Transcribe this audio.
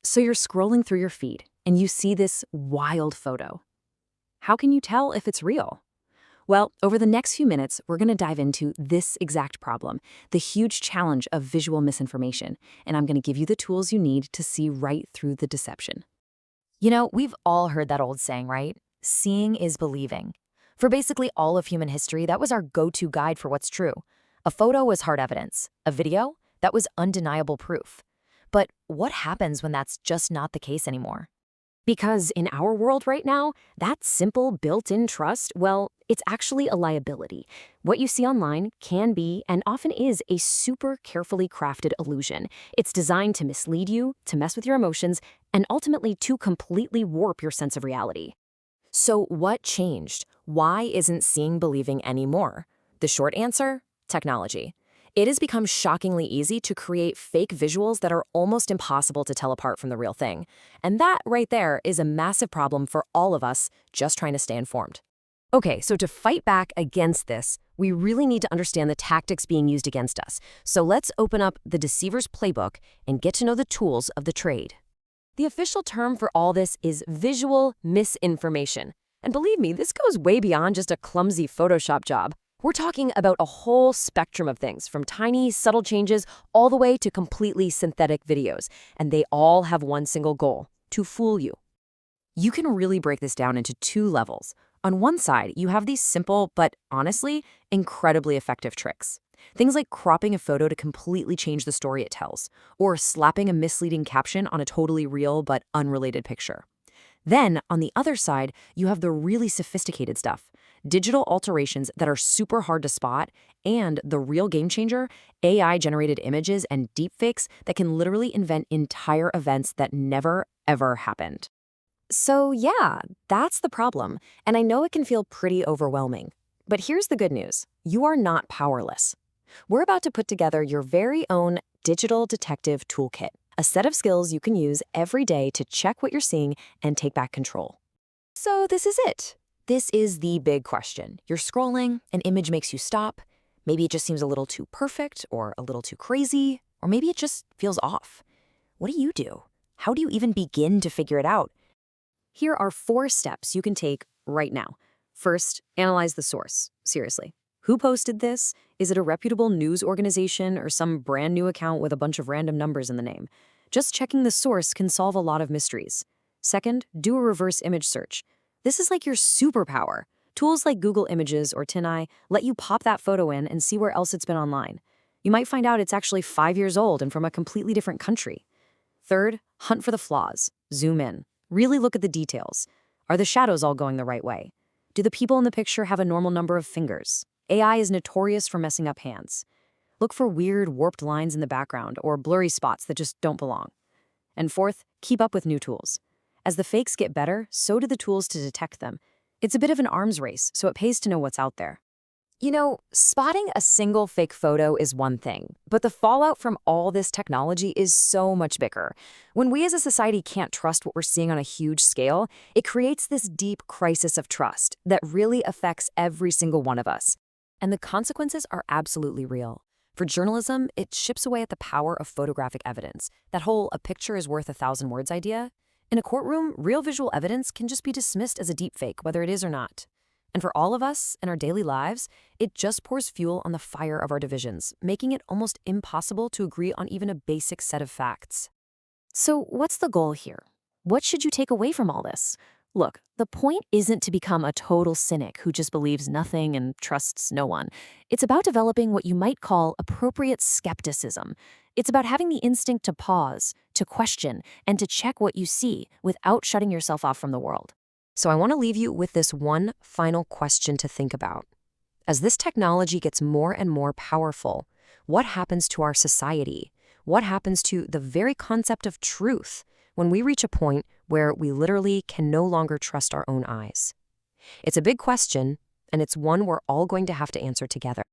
So you're scrolling through your feed and you see this wild photo. How can you tell if it's real? Well, over the next few minutes, we're going to dive into this exact problem, the huge challenge of visual misinformation, and I'm going to give you the tools you need to see right through the deception. You know, we've all heard that old saying, right? Seeing is believing. For basically all of human history, that was our go-to guide for what's true. A photo was hard evidence. A video? That was undeniable proof. But what happens when that's just not the case anymore? Because in our world right now, that simple built-in trust, well, it's actually a liability. What you see online can be, and often is, a super carefully crafted illusion. It's designed to mislead you, to mess with your emotions, and ultimately to completely warp your sense of reality. So what changed? Why isn't seeing believing anymore? The short answer? Technology. It has become shockingly easy to create fake visuals that are almost impossible to tell apart from the real thing. And that right there is a massive problem for all of us just trying to stay informed. Okay, so to fight back against this, we really need to understand the tactics being used against us. So let's open up the deceiver's playbook and get to know the tools of the trade. The official term for all this is visual misinformation. And believe me, this goes way beyond just a clumsy Photoshop job. We're talking about a whole spectrum of things, from tiny, subtle changes all the way to completely synthetic videos. And they all have one single goal: to fool you. You can really break this down into two levels. On one side, you have these simple, but honestly, incredibly effective tricks. Things like cropping a photo to completely change the story it tells, or slapping a misleading caption on a totally real but unrelated picture. Then, on the other side, you have the really sophisticated stuff. Digital alterations that are super hard to spot, and the real game changer, AI-generated images and deepfakes that can literally invent entire events that never, ever happened. So yeah, that's the problem, and I know it can feel pretty overwhelming. But here's the good news. You are not powerless. We're about to put together your very own digital detective toolkit, a set of skills you can use every day to check what you're seeing and take back control. So this is it. This is the big question. You're scrolling, an image makes you stop. Maybe it just seems a little too perfect or a little too crazy, or maybe it just feels off. What do you do? How do you even begin to figure it out? Here are 4 steps you can take right now. First, analyze the source. Seriously. Who posted this? Is it a reputable news organization or some brand new account with a bunch of random numbers in the name? Just checking the source can solve a lot of mysteries. Second, do a reverse image search. This is like your superpower. Tools like Google Images or TinEye let you pop that photo in and see where else it's been online. You might find out it's actually 5 years old and from a completely different country. Third, hunt for the flaws. Zoom in. Really look at the details. Are the shadows all going the right way? Do the people in the picture have a normal number of fingers? AI is notorious for messing up hands. Look for weird, warped lines in the background or blurry spots that just don't belong. And fourth, keep up with new tools. As the fakes get better, so do the tools to detect them. It's a bit of an arms race, so it pays to know what's out there. You know, spotting a single fake photo is one thing, but the fallout from all this technology is so much bigger. When we as a society can't trust what we're seeing on a huge scale, it creates this deep crisis of trust that really affects every single one of us. And the consequences are absolutely real. For journalism, it chips away at the power of photographic evidence. That whole "a picture is worth 1,000 words" idea. In a courtroom, real visual evidence can just be dismissed as a deepfake, whether it is or not. And for all of us in our daily lives, it just pours fuel on the fire of our divisions, making it almost impossible to agree on even a basic set of facts. So what's the goal here? What should you take away from all this? Look, the point isn't to become a total cynic who just believes nothing and trusts no one. It's about developing what you might call appropriate skepticism. It's about having the instinct to pause, to question, and to check what you see without shutting yourself off from the world. So I want to leave you with this one final question to think about. As this technology gets more and more powerful, what happens to our society? What happens to the very concept of truth when we reach a point where we literally can no longer trust our own eyes? It's a big question, and it's one we're all going to have to answer together.